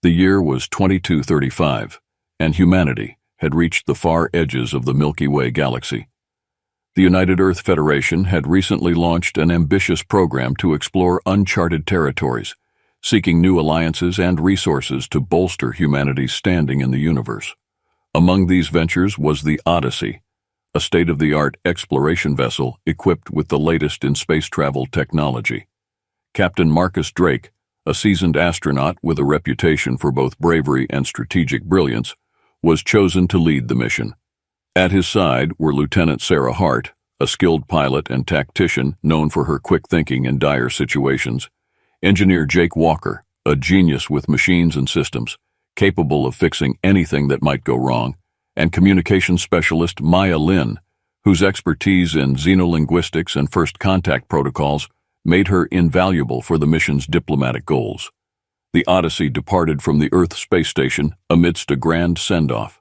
The year was 2235, and humanity had reached the far edges of the Milky Way galaxy. The United Earth Federation had recently launched an ambitious program to explore uncharted territories, seeking new alliances and resources to bolster humanity's standing in the universe. Among these ventures was the Odyssey, a state-of-the-art exploration vessel equipped with the latest in space travel technology. Captain Marcus Drake, a seasoned astronaut with a reputation for both bravery and strategic brilliance, was chosen to lead the mission. At his side were Lieutenant Sarah Hart, a skilled pilot and tactician known for her quick thinking in dire situations, Engineer Jake Walker, a genius with machines and systems, capable of fixing anything that might go wrong, and communications specialist Maya Lin, whose expertise in xenolinguistics and first contact protocols made her invaluable for the mission's diplomatic goals. The Odyssey departed from the Earth space station amidst a grand send-off.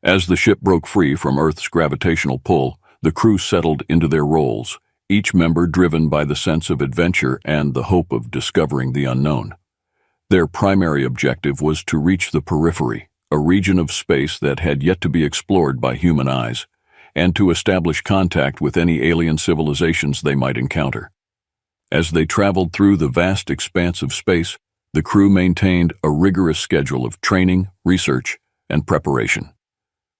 As the ship broke free from Earth's gravitational pull, the crew settled into their roles, each member driven by the sense of adventure and the hope of discovering the unknown. Their primary objective was to reach the periphery, a region of space that had yet to be explored by human eyes, and to establish contact with any alien civilizations they might encounter. As they traveled through the vast expanse of space, the crew maintained a rigorous schedule of training, research, and preparation.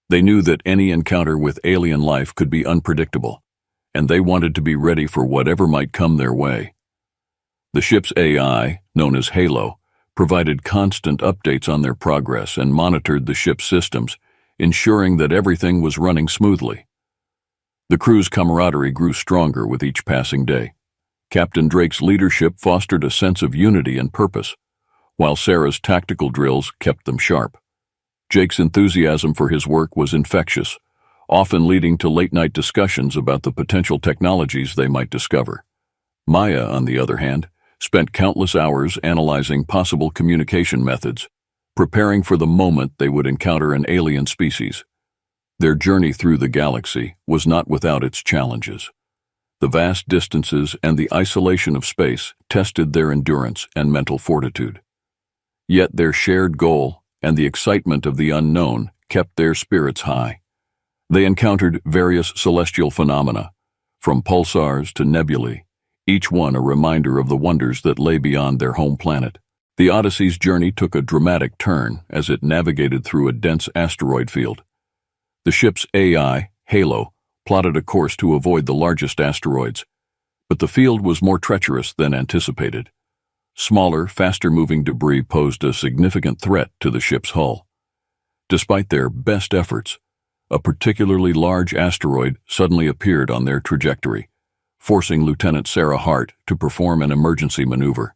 They knew that any encounter with alien life could be unpredictable, and they wanted to be ready for whatever might come their way. The ship's AI, known as Halo, provided constant updates on their progress and monitored the ship's systems, ensuring that everything was running smoothly. The crew's camaraderie grew stronger with each passing day. Captain Drake's leadership fostered a sense of unity and purpose, while Sarah's tactical drills kept them sharp. Jake's enthusiasm for his work was infectious, often leading to late-night discussions about the potential technologies they might discover. Maya, on the other hand, spent countless hours analyzing possible communication methods, preparing for the moment they would encounter an alien species. Their journey through the galaxy was not without its challenges. The vast distances and the isolation of space tested their endurance and mental fortitude. Yet their shared goal and the excitement of the unknown kept their spirits high. They encountered various celestial phenomena, from pulsars to nebulae, each one a reminder of the wonders that lay beyond their home planet. The Odyssey's journey took a dramatic turn as it navigated through a dense asteroid field. The ship's AI, Halo, plotted a course to avoid the largest asteroids, but the field was more treacherous than anticipated. Smaller, faster-moving debris posed a significant threat to the ship's hull. Despite their best efforts, a particularly large asteroid suddenly appeared on their trajectory, forcing Lieutenant Sarah Hart to perform an emergency maneuver.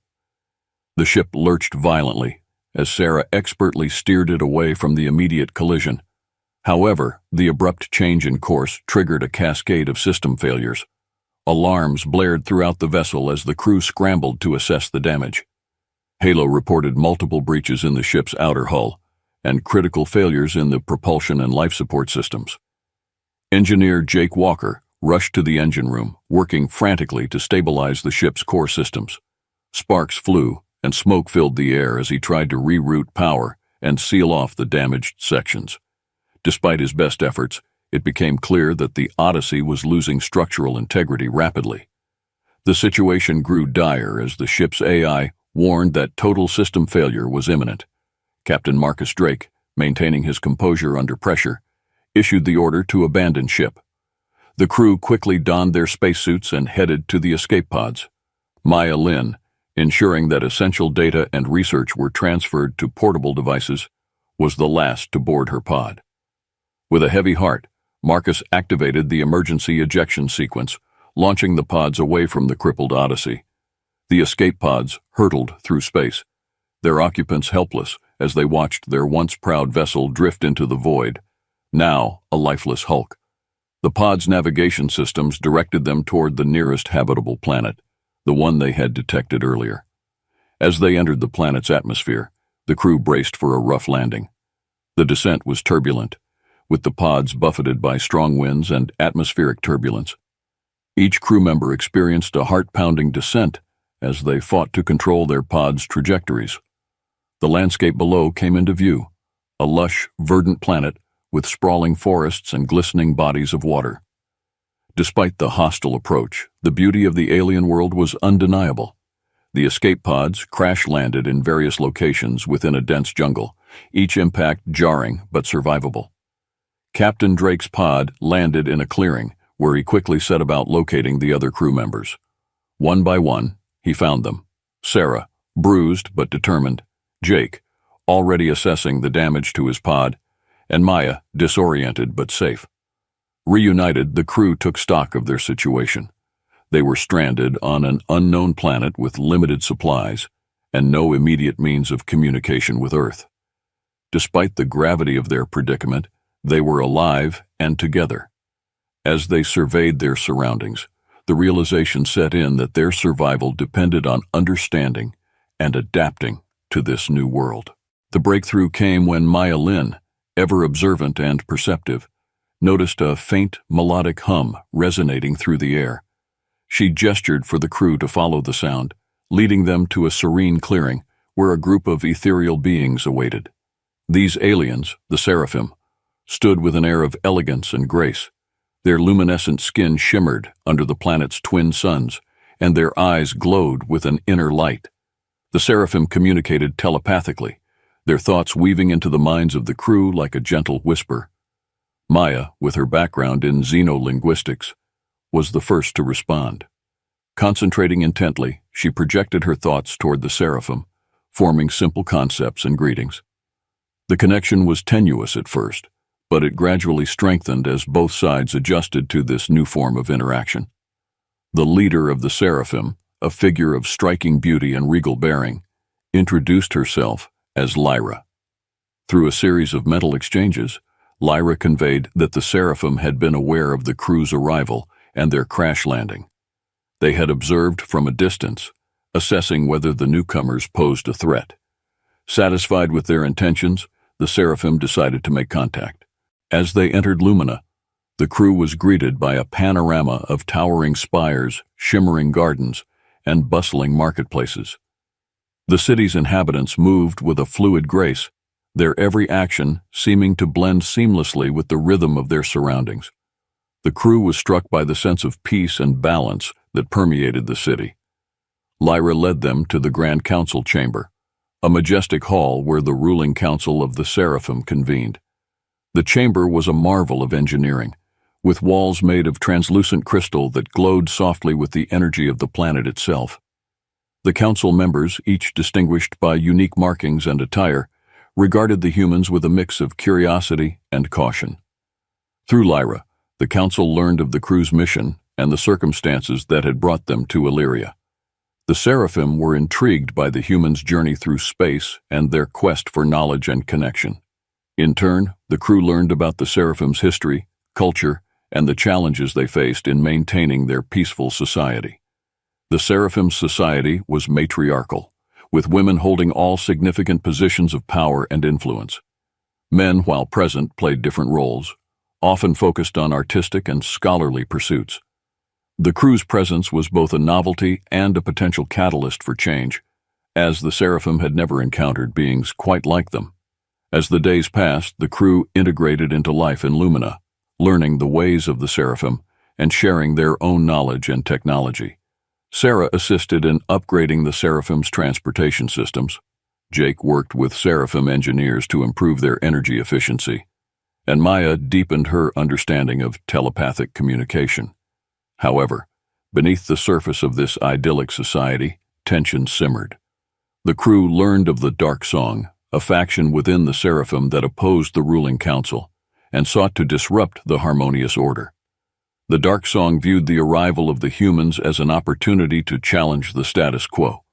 The ship lurched violently as Sarah expertly steered it away from the immediate collision. However, the abrupt change in course triggered a cascade of system failures. Alarms blared throughout the vessel as the crew scrambled to assess the damage. Halo reported multiple breaches in the ship's outer hull and critical failures in the propulsion and life support systems. Engineer Jake Walker rushed to the engine room, working frantically to stabilize the ship's core systems. Sparks flew and smoke filled the air as he tried to reroute power and seal off the damaged sections. Despite his best efforts, it became clear that the Odyssey was losing structural integrity rapidly. The situation grew dire as the ship's AI warned that total system failure was imminent. Captain Marcus Drake, maintaining his composure under pressure, issued the order to abandon ship. The crew quickly donned their spacesuits and headed to the escape pods. Maya Lin, ensuring that essential data and research were transferred to portable devices, was the last to board her pod. With a heavy heart, Marcus activated the emergency ejection sequence, launching the pods away from the crippled Odyssey. The escape pods hurtled through space, their occupants helpless as they watched their once proud vessel drift into the void, now a lifeless hulk. The pods' navigation systems directed them toward the nearest habitable planet, the one they had detected earlier. As they entered the planet's atmosphere, the crew braced for a rough landing. The descent was turbulent, with the pods buffeted by strong winds and atmospheric turbulence. Each crew member experienced a heart-pounding descent as they fought to control their pods' trajectories. The landscape below came into view, a lush, verdant planet with sprawling forests and glistening bodies of water. Despite the hostile approach, the beauty of the alien world was undeniable. The escape pods crash-landed in various locations within a dense jungle, each impact jarring but survivable. Captain Drake's pod landed in a clearing, where he quickly set about locating the other crew members. One by one, he found them. Sarah, bruised but determined; Jake, already assessing the damage to his pod; and Maya, disoriented but safe. Reunited, the crew took stock of their situation. They were stranded on an unknown planet with limited supplies and no immediate means of communication with Earth. Despite the gravity of their predicament, they were alive and together. As they surveyed their surroundings, the realization set in that their survival depended on understanding and adapting to this new world. The breakthrough came when Maya Lin, ever observant and perceptive, noticed a faint melodic hum resonating through the air. She gestured for the crew to follow the sound, leading them to a serene clearing where a group of ethereal beings awaited. These aliens, the Seraphim, stood with an air of elegance and grace. Their luminescent skin shimmered under the planet's twin suns, and their eyes glowed with an inner light. The Seraphim communicated telepathically, their thoughts weaving into the minds of the crew like a gentle whisper. Maya, with her background in xenolinguistics, was the first to respond. Concentrating intently, she projected her thoughts toward the Seraphim, forming simple concepts and greetings. The connection was tenuous at first, but it gradually strengthened as both sides adjusted to this new form of interaction. The leader of the Seraphim, a figure of striking beauty and regal bearing, introduced herself as Lyra. Through a series of mental exchanges, Lyra conveyed that the Seraphim had been aware of the crew's arrival and their crash landing. They had observed from a distance, assessing whether the newcomers posed a threat. Satisfied with their intentions, the Seraphim decided to make contact. As they entered Lumina, the crew was greeted by a panorama of towering spires, shimmering gardens, and bustling marketplaces. The city's inhabitants moved with a fluid grace, their every action seeming to blend seamlessly with the rhythm of their surroundings. The crew was struck by the sense of peace and balance that permeated the city. Lyra led them to the Grand Council chamber, a majestic hall where the ruling council of the Seraphim convened. The chamber was a marvel of engineering, with walls made of translucent crystal that glowed softly with the energy of the planet itself. The council members, each distinguished by unique markings and attire, regarded the humans with a mix of curiosity and caution. Through Lyra, the council learned of the crew's mission and the circumstances that had brought them to Illyria. The Seraphim were intrigued by the humans' journey through space and their quest for knowledge and connection. In turn, the crew learned about the Seraphim's history, culture, and the challenges they faced in maintaining their peaceful society. The Seraphim society was matriarchal, with women holding all significant positions of power and influence. Men, while present, played different roles, often focused on artistic and scholarly pursuits. The crew's presence was both a novelty and a potential catalyst for change, as the Seraphim had never encountered beings quite like them. As the days passed, the crew integrated into life in Lumina, learning the ways of the Seraphim and sharing their own knowledge and technology. Sarah assisted in upgrading the Seraphim's transportation systems. Jake worked with Seraphim engineers to improve their energy efficiency, and Maya deepened her understanding of telepathic communication. However, beneath the surface of this idyllic society, tension simmered. The crew learned of the Dark Song, a faction within the Seraphim that opposed the ruling council and sought to disrupt the harmonious order. The Dark Song viewed the arrival of the humans as an opportunity to challenge the status quo,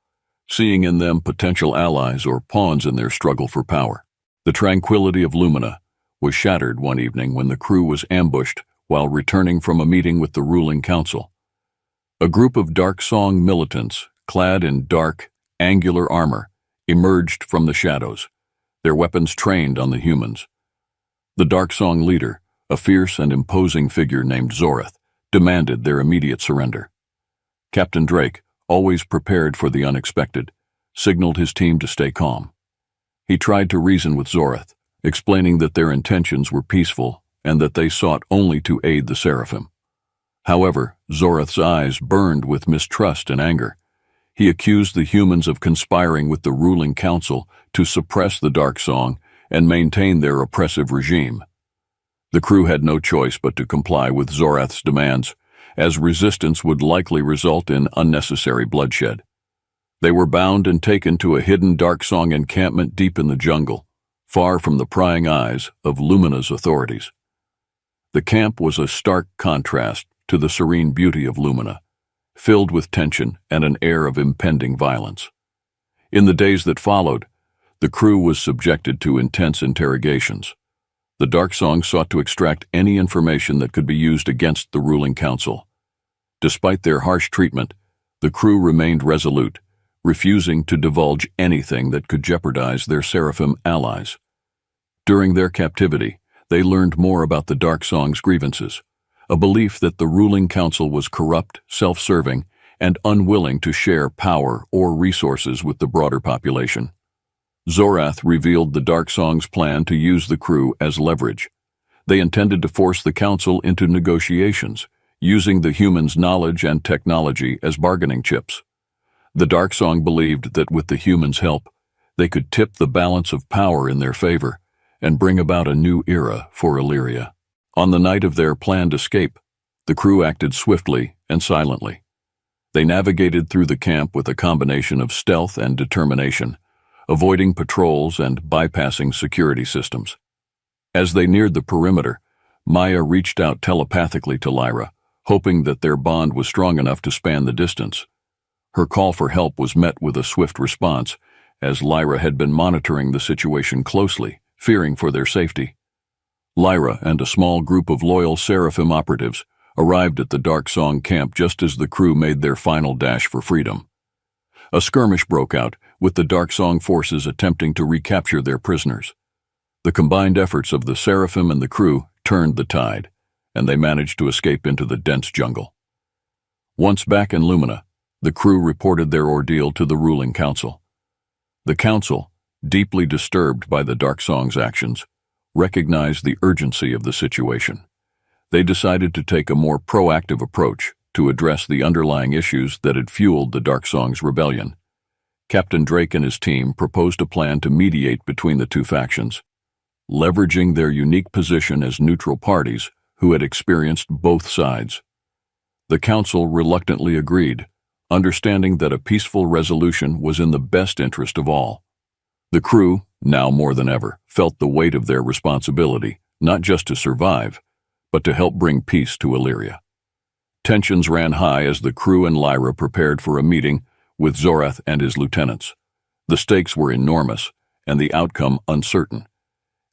seeing in them potential allies or pawns in their struggle for power. The tranquility of Lumina was shattered one evening when the crew was ambushed while returning from a meeting with the ruling council. A group of Dark Song militants, clad in dark, angular armor, emerged from the shadows, their weapons trained on the humans. The Dark Song leader, a fierce and imposing figure named Zoreth, demanded their immediate surrender. Captain Drake, always prepared for the unexpected, signaled his team to stay calm. He tried to reason with Zorath, explaining that their intentions were peaceful and that they sought only to aid the Seraphim. However, Zorath's eyes burned with mistrust and anger. He accused the humans of conspiring with the ruling council to suppress the Dark Song and maintain their oppressive regime. The crew had no choice but to comply with Zorath's demands, as resistance would likely result in unnecessary bloodshed. They were bound and taken to a hidden Dark Song encampment deep in the jungle, far from the prying eyes of Lumina's authorities. The camp was a stark contrast to the serene beauty of Lumina, filled with tension and an air of impending violence. In the days that followed, the crew was subjected to intense interrogations. The Dark Song sought to extract any information that could be used against the ruling council. Despite their harsh treatment, the crew remained resolute, refusing to divulge anything that could jeopardize their Seraphim allies. During their captivity, they learned more about the Dark Song's grievances, a belief that the ruling council was corrupt, self-serving, and unwilling to share power or resources with the broader population. Zorath revealed the Dark Song's plan to use the crew as leverage. They intended to force the council into negotiations, using the humans' knowledge and technology as bargaining chips. The Dark Song believed that with the humans' help, they could tip the balance of power in their favor and bring about a new era for Illyria. On the night of their planned escape, the crew acted swiftly and silently. They navigated through the camp with a combination of stealth and determination, avoiding patrols and bypassing security systems. As they neared the perimeter, Maya reached out telepathically to Lyra, hoping that their bond was strong enough to span the distance. Her call for help was met with a swift response, as Lyra had been monitoring the situation closely, fearing for their safety. Lyra and a small group of loyal Seraphim operatives arrived at the Dark Song camp just as the crew made their final dash for freedom. A skirmish broke out, with the Dark Song forces attempting to recapture their prisoners. The combined efforts of the Seraphim and the crew turned the tide, and they managed to escape into the dense jungle. Once back in Lumina, the crew reported their ordeal to the ruling council. The council, deeply disturbed by the Dark Song's actions, recognized the urgency of the situation. They decided to take a more proactive approach to address the underlying issues that had fueled the Dark Song's rebellion. Captain Drake and his team proposed a plan to mediate between the two factions, leveraging their unique position as neutral parties who had experienced both sides. The council reluctantly agreed, understanding that a peaceful resolution was in the best interest of all. The crew, now more than ever, felt the weight of their responsibility, not just to survive, but to help bring peace to Illyria. Tensions ran high as the crew and Lyra prepared for a meeting with Zorath and his lieutenants. The stakes were enormous, and the outcome uncertain.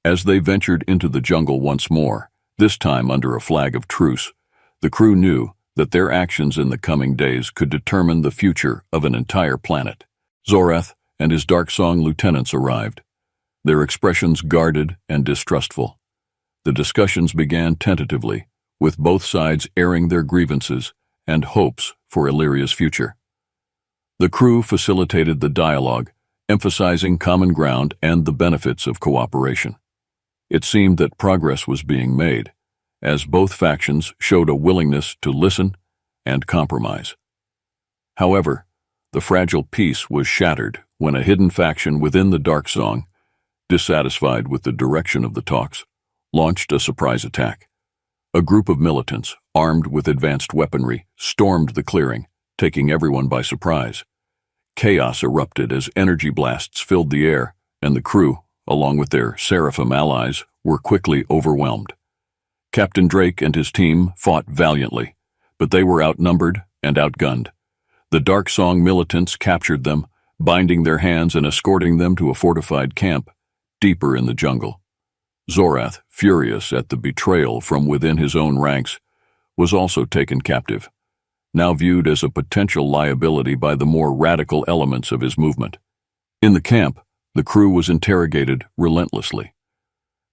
As they ventured into the jungle once more, this time under a flag of truce, the crew knew that their actions in the coming days could determine the future of an entire planet. Zorath and his Dark Song lieutenants arrived, their expressions guarded and distrustful. The discussions began tentatively, with both sides airing their grievances and hopes for Illyria's future. The crew facilitated the dialogue, emphasizing common ground and the benefits of cooperation. It seemed that progress was being made, as both factions showed a willingness to listen and compromise. However, the fragile peace was shattered when a hidden faction within the Dark Song, dissatisfied with the direction of the talks, launched a surprise attack. A group of militants, armed with advanced weaponry, stormed the clearing, taking everyone by surprise. Chaos erupted as energy blasts filled the air, and the crew, along with their Seraphim allies, were quickly overwhelmed. Captain Drake and his team fought valiantly, but they were outnumbered and outgunned. The Dark Song militants captured them, binding their hands and escorting them to a fortified camp deeper in the jungle. Zorath, furious at the betrayal from within his own ranks, was also taken captive, now viewed as a potential liability by the more radical elements of his movement. In the camp, the crew was interrogated relentlessly.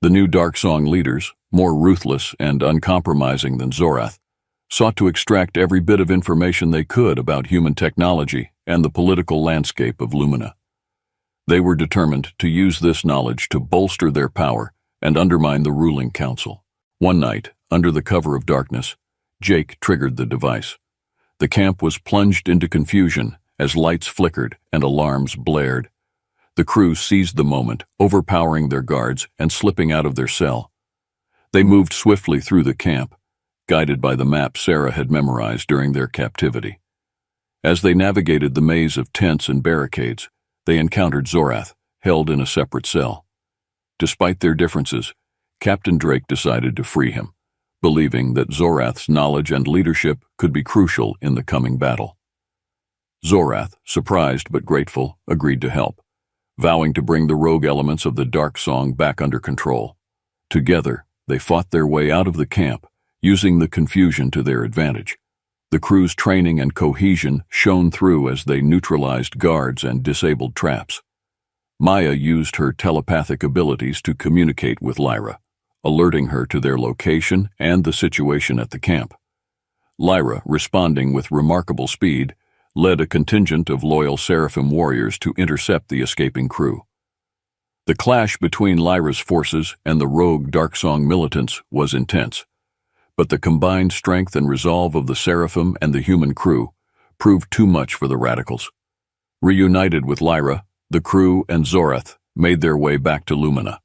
The new Dark Song leaders, more ruthless and uncompromising than Zorath, sought to extract every bit of information they could about human technology and the political landscape of Lumina. They were determined to use this knowledge to bolster their power and undermine the ruling council. One night, under the cover of darkness, Jake triggered the device. The camp was plunged into confusion as lights flickered and alarms blared. The crew seized the moment, overpowering their guards and slipping out of their cell. They moved swiftly through the camp, guided by the map Sarah had memorized during their captivity. As they navigated the maze of tents and barricades, they encountered Zorath, held in a separate cell. Despite their differences, Captain Drake decided to free him, believing that Zorath's knowledge and leadership could be crucial in the coming battle. Zorath, surprised but grateful, agreed to help, vowing to bring the rogue elements of the Dark Song back under control. Together, they fought their way out of the camp, using the confusion to their advantage. The crew's training and cohesion shone through as they neutralized guards and disabled traps. Maya used her telepathic abilities to communicate with Lyra, alerting her to their location and the situation at the camp. Lyra, responding with remarkable speed, led a contingent of loyal Seraphim warriors to intercept the escaping crew. The clash between Lyra's forces and the rogue Darksong militants was intense, but the combined strength and resolve of the Seraphim and the human crew proved too much for the radicals. Reunited with Lyra, the crew and Zorath made their way back to Lumina.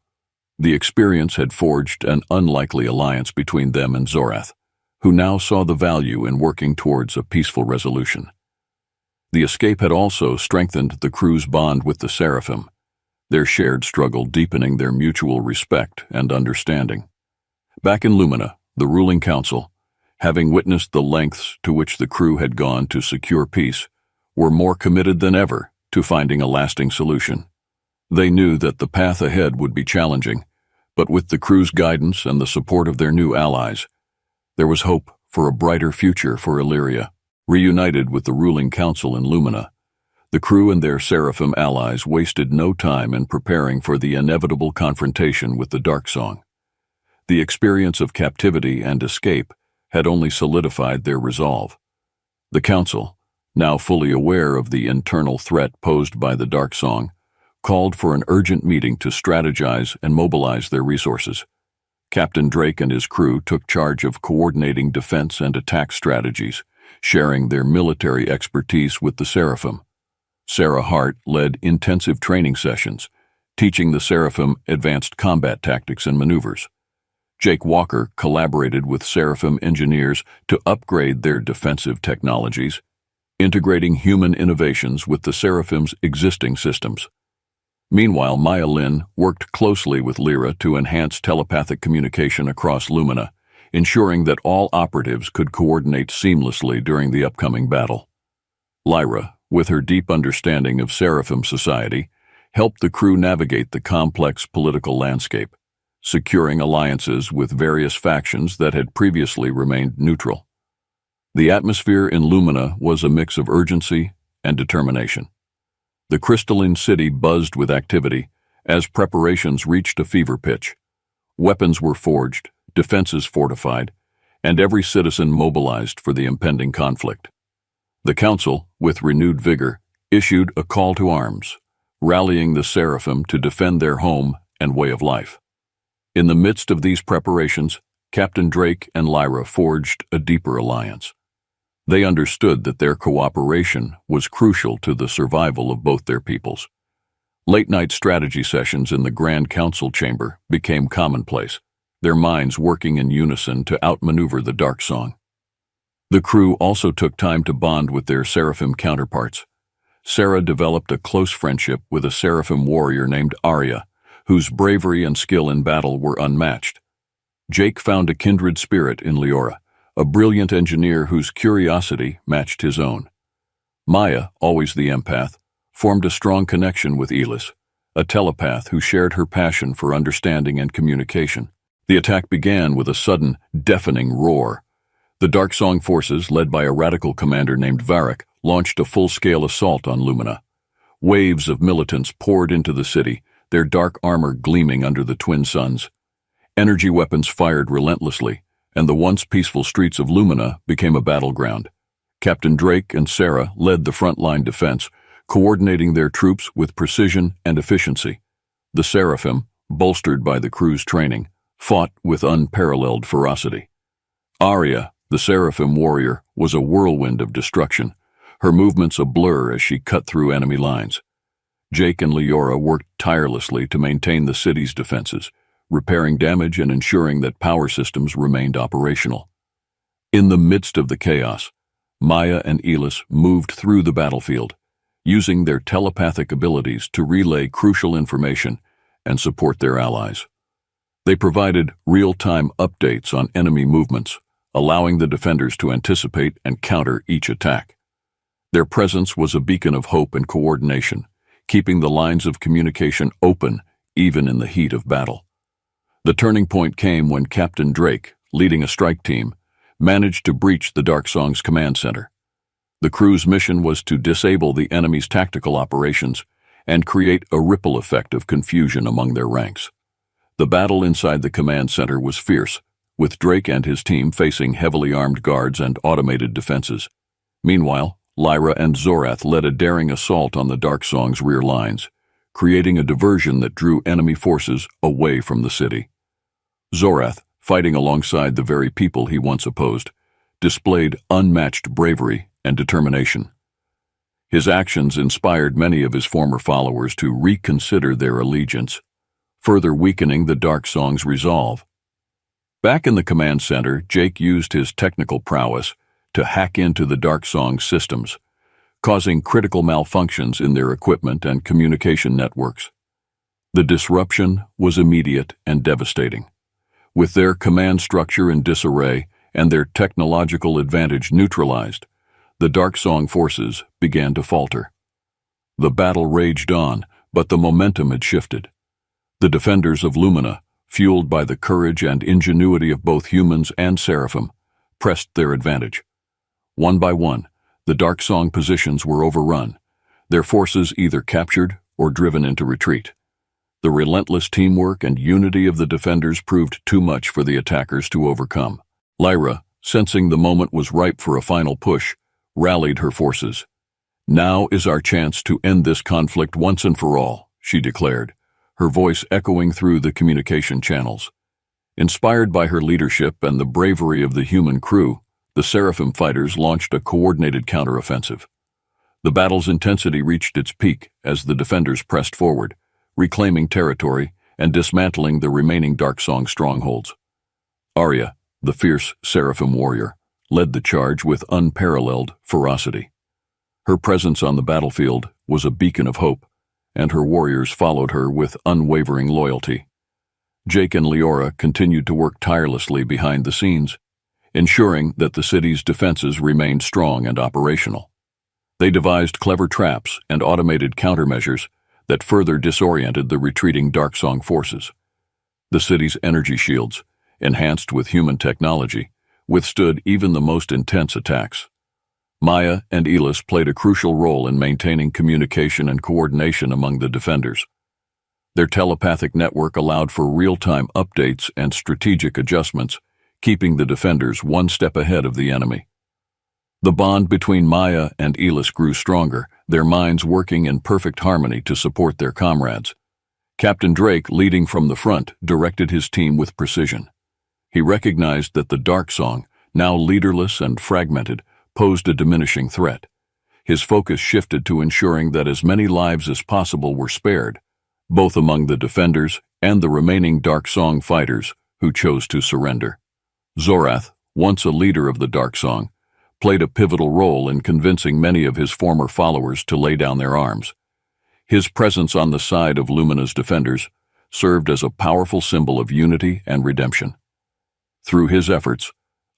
The experience had forged an unlikely alliance between them and Zorath, who now saw the value in working towards a peaceful resolution. The escape had also strengthened the crew's bond with the Seraphim, their shared struggle deepening their mutual respect and understanding. Back in Lumina, the ruling council, having witnessed the lengths to which the crew had gone to secure peace, were more committed than ever to finding a lasting solution. They knew that the path ahead would be challenging, but with the crew's guidance and the support of their new allies, there was hope for a brighter future for Illyria. Reunited with the ruling council in Lumina, the crew and their Seraphim allies wasted no time in preparing for the inevitable confrontation with the Darksong. The experience of captivity and escape had only solidified their resolve. The council, now fully aware of the internal threat posed by the Darksong, called for an urgent meeting to strategize and mobilize their resources. Captain Drake and his crew took charge of coordinating defense and attack strategies, sharing their military expertise with the Seraphim. Sarah Hart led intensive training sessions, teaching the Seraphim advanced combat tactics and maneuvers. Jake Walker collaborated with Seraphim engineers to upgrade their defensive technologies, integrating human innovations with the Seraphim's existing systems. Meanwhile, Maya Lin worked closely with Lyra to enhance telepathic communication across Lumina, ensuring that all operatives could coordinate seamlessly during the upcoming battle. Lyra, with her deep understanding of Seraphim society, helped the crew navigate the complex political landscape, securing alliances with various factions that had previously remained neutral. The atmosphere in Lumina was a mix of urgency and determination. The crystalline city buzzed with activity as preparations reached a fever pitch. Weapons were forged, defenses fortified, and every citizen mobilized for the impending conflict. The council, with renewed vigor, issued a call to arms, rallying the Seraphim to defend their home and way of life. In the midst of these preparations, Captain Drake and Lyra forged a deeper alliance. They understood that their cooperation was crucial to the survival of both their peoples. Late-night strategy sessions in the Grand Council chamber became commonplace, their minds working in unison to outmaneuver the Darksong. The crew also took time to bond with their Seraphim counterparts. Sarah developed a close friendship with a Seraphim warrior named Arya, whose bravery and skill in battle were unmatched. Jake found a kindred spirit in Leora, a brilliant engineer whose curiosity matched his own. Maya, always the empath, formed a strong connection with Elis, a telepath who shared her passion for understanding and communication. The attack began with a sudden, deafening roar. The Darksong forces, led by a radical commander named Varric, launched a full-scale assault on Lumina. Waves of militants poured into the city, their dark armor gleaming under the twin suns. Energy weapons fired relentlessly, and the once peaceful streets of Lumina became a battleground. Captain Drake and Sarah led the frontline defense, coordinating their troops with precision and efficiency. The Seraphim, bolstered by the crew's training, fought with unparalleled ferocity. Arya, the Seraphim warrior, was a whirlwind of destruction, her movements a blur as she cut through enemy lines. Jake and Leora worked tirelessly to maintain the city's defenses, repairing damage and ensuring that power systems remained operational. In the midst of the chaos, Maya and Elis moved through the battlefield, using their telepathic abilities to relay crucial information and support their allies. They provided real-time updates on enemy movements, allowing the defenders to anticipate and counter each attack. Their presence was a beacon of hope and coordination, keeping the lines of communication open even in the heat of battle. The turning point came when Captain Drake, leading a strike team, managed to breach the Darksong's command center. The crew's mission was to disable the enemy's tactical operations and create a ripple effect of confusion among their ranks. The battle inside the command center was fierce, with Drake and his team facing heavily armed guards and automated defenses. Meanwhile, Lyra and Zorath led a daring assault on the Darksong's rear lines, creating a diversion that drew enemy forces away from the city. Zorath, fighting alongside the very people he once opposed, displayed unmatched bravery and determination. His actions inspired many of his former followers to reconsider their allegiance, further weakening the Darksong's resolve. Back in the command center, Jake used his technical prowess to hack into the Darksong systems, causing critical malfunctions in their equipment and communication networks. The disruption was immediate and devastating. With their command structure in disarray and their technological advantage neutralized, the Darksong forces began to falter. The battle raged on, but the momentum had shifted. The defenders of Lumina, fueled by the courage and ingenuity of both humans and Seraphim, pressed their advantage. One by one, the Darksong positions were overrun, their forces either captured or driven into retreat. The relentless teamwork and unity of the defenders proved too much for the attackers to overcome. Lyra, sensing the moment was ripe for a final push, rallied her forces. "Now is our chance to end this conflict once and for all," she declared, her voice echoing through the communication channels. Inspired by her leadership and the bravery of the human crew, the Seraphim fighters launched a coordinated counteroffensive. The battle's intensity reached its peak as the defenders pressed forward, reclaiming territory and dismantling the remaining Darksong strongholds. Arya, the fierce Seraphim warrior, led the charge with unparalleled ferocity. Her presence on the battlefield was a beacon of hope, and her warriors followed her with unwavering loyalty. Jake and Leora continued to work tirelessly behind the scenes, ensuring that the city's defenses remained strong and operational. They devised clever traps and automated countermeasures that further disoriented the retreating Darksong forces. The city's energy shields, enhanced with human technology, withstood even the most intense attacks. Maya and Elis played a crucial role in maintaining communication and coordination among the defenders. Their telepathic network allowed for real-time updates and strategic adjustments, keeping the defenders one step ahead of the enemy. The bond between Maya and Elis grew stronger, their minds working in perfect harmony to support their comrades. Captain Drake, leading from the front, directed his team with precision. He recognized that the Darksong, now leaderless and fragmented, posed a diminishing threat. His focus shifted to ensuring that as many lives as possible were spared, both among the defenders and the remaining Darksong fighters who chose to surrender. Zorath, once a leader of the Darksong, played a pivotal role in convincing many of his former followers to lay down their arms. His presence on the side of Lumina's defenders served as a powerful symbol of unity and redemption. Through his efforts,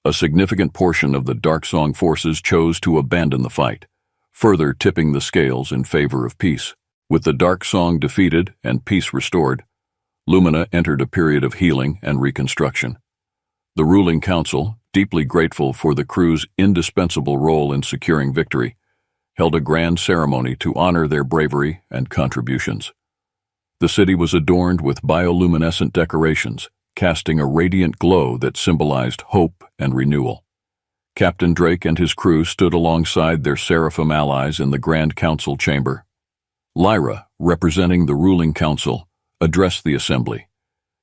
a significant portion of the Darksong forces chose to abandon the fight, further tipping the scales in favor of peace. With the Darksong defeated and peace restored, Lumina entered a period of healing and reconstruction. The ruling council, deeply grateful for the crew's indispensable role in securing victory, held a grand ceremony to honor their bravery and contributions. The city was adorned with bioluminescent decorations, casting a radiant glow that symbolized hope and renewal. Captain Drake and his crew stood alongside their Seraphim allies in the Grand Council chamber, Lyra, representing the ruling council, addressed the assembly.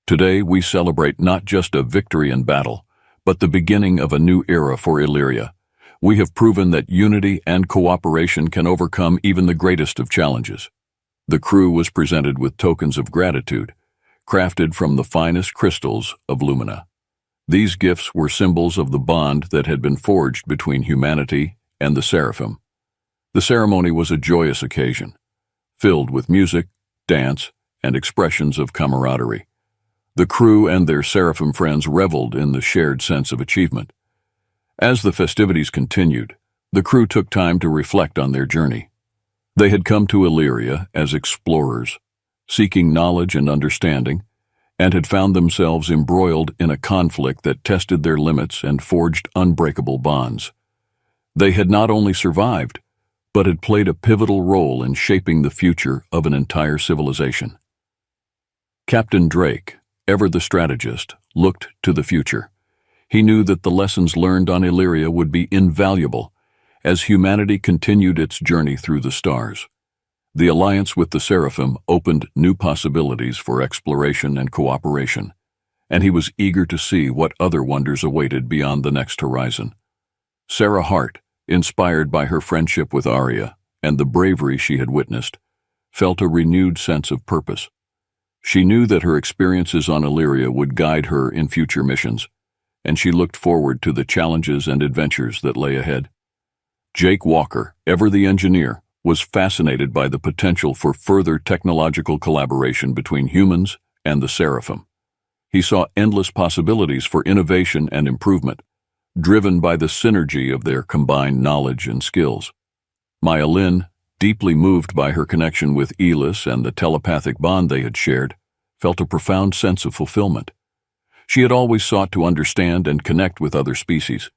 Today we celebrate not just a victory in battle, but the beginning of a new era for Illyria. We have proven that unity and cooperation can overcome even the greatest of challenges. The crew was presented with tokens of gratitude, crafted from the finest crystals of Lumina. These gifts were symbols of the bond that had been forged between humanity and the Seraphim. The ceremony was a joyous occasion, filled with music, dance, and expressions of camaraderie. The crew and their Seraphim friends reveled in the shared sense of achievement. As the festivities continued, the crew took time to reflect on their journey. They had come to Illyria as explorers, seeking knowledge and understanding, and had found themselves embroiled in a conflict that tested their limits and forged unbreakable bonds. They had not only survived, but had played a pivotal role in shaping the future of an entire civilization. Captain Drake, ever the strategist, looked to the future. He knew that the lessons learned on Illyria would be invaluable as humanity continued its journey through the stars. The alliance with the Seraphim opened new possibilities for exploration and cooperation, and he was eager to see what other wonders awaited beyond the next horizon. Sarah Hart, inspired by her friendship with Arya and the bravery she had witnessed, felt a renewed sense of purpose. She knew that her experiences on Illyria would guide her in future missions, and she looked forward to the challenges and adventures that lay ahead. Jake Walker, ever the engineer, was fascinated by the potential for further technological collaboration between humans and the Seraphim. He saw endless possibilities for innovation and improvement, driven by the synergy of their combined knowledge and skills. Maya Lin, deeply moved by her connection with Elis and the telepathic bond they had shared, felt a profound sense of fulfillment. She had always sought to understand and connect with other species,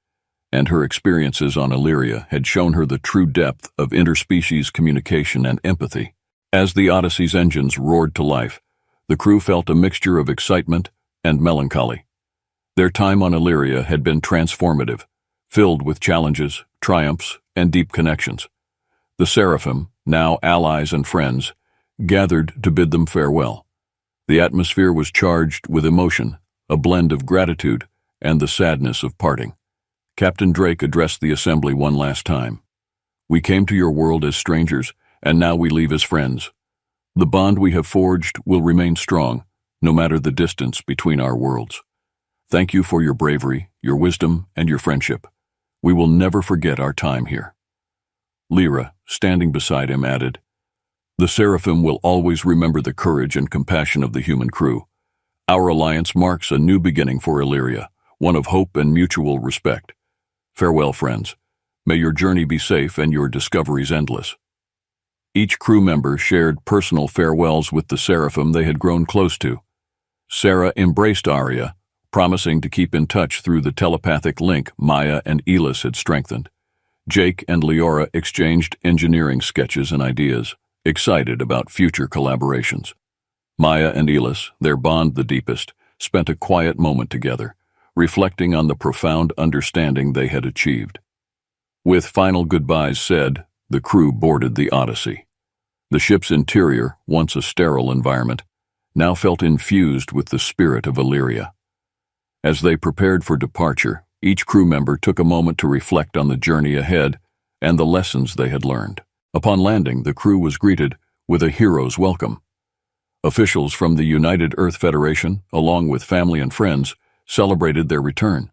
and her experiences on Illyria had shown her the true depth of interspecies communication and empathy. As the Odyssey's engines roared to life, the crew felt a mixture of excitement and melancholy. Their time on Illyria had been transformative, filled with challenges, triumphs, and deep connections. The Seraphim, now allies and friends, gathered to bid them farewell. The atmosphere was charged with emotion, a blend of gratitude and the sadness of parting. Captain Drake addressed the assembly one last time. "We came to your world as strangers, and now we leave as friends. The bond we have forged will remain strong, no matter the distance between our worlds. Thank you for your bravery, your wisdom, and your friendship. We will never forget our time here." Lyra, standing beside him, added, "The Seraphim will always remember the courage and compassion of the human crew. Our alliance marks a new beginning for Illyria, one of hope and mutual respect. Farewell, friends. May your journey be safe and your discoveries endless." Each crew member shared personal farewells with the Seraphim they had grown close to. Sarah embraced Arya, promising to keep in touch through the telepathic link Maya and Elis had strengthened. Jake and Leora exchanged engineering sketches and ideas, excited about future collaborations. Maya and Elis, their bond the deepest, spent a quiet moment together, reflecting on the profound understanding they had achieved. With final goodbyes said, the crew boarded the Odyssey. The ship's interior, once a sterile environment, now felt infused with the spirit of Illyria. As they prepared for departure, each crew member took a moment to reflect on the journey ahead and the lessons they had learned. Upon landing, the crew was greeted with a hero's welcome. Officials from the United Earth Federation, along with family and friends, celebrated their return.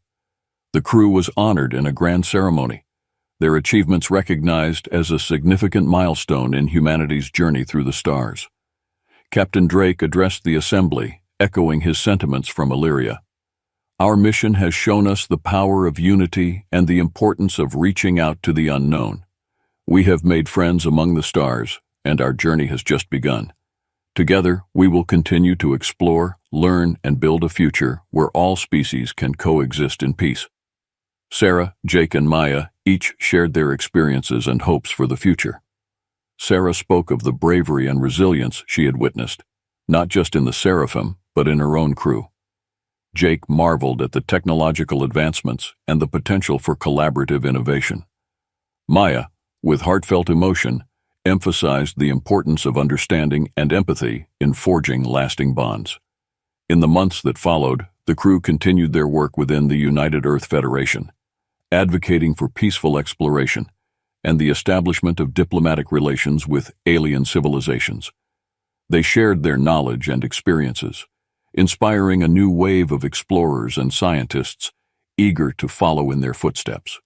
The crew was honored in a grand ceremony, their achievements recognized as a significant milestone in humanity's journey through the stars. Captain Drake addressed the assembly, echoing his sentiments from Illyria. "Our mission has shown us the power of unity and the importance of reaching out to the unknown. We have made friends among the stars, and our journey has just begun. Together, we will continue to explore, learn, and build a future where all species can coexist in peace." Sarah, Jake, and Maya each shared their experiences and hopes for the future. Sarah spoke of the bravery and resilience she had witnessed, not just in the Seraphim, but in her own crew. Jake marveled at the technological advancements and the potential for collaborative innovation. Maya, with heartfelt emotion, emphasized the importance of understanding and empathy in forging lasting bonds. In the months that followed, the crew continued their work within the United Earth Federation, advocating for peaceful exploration and the establishment of diplomatic relations with alien civilizations. They shared their knowledge and experiences, inspiring a new wave of explorers and scientists eager to follow in their footsteps.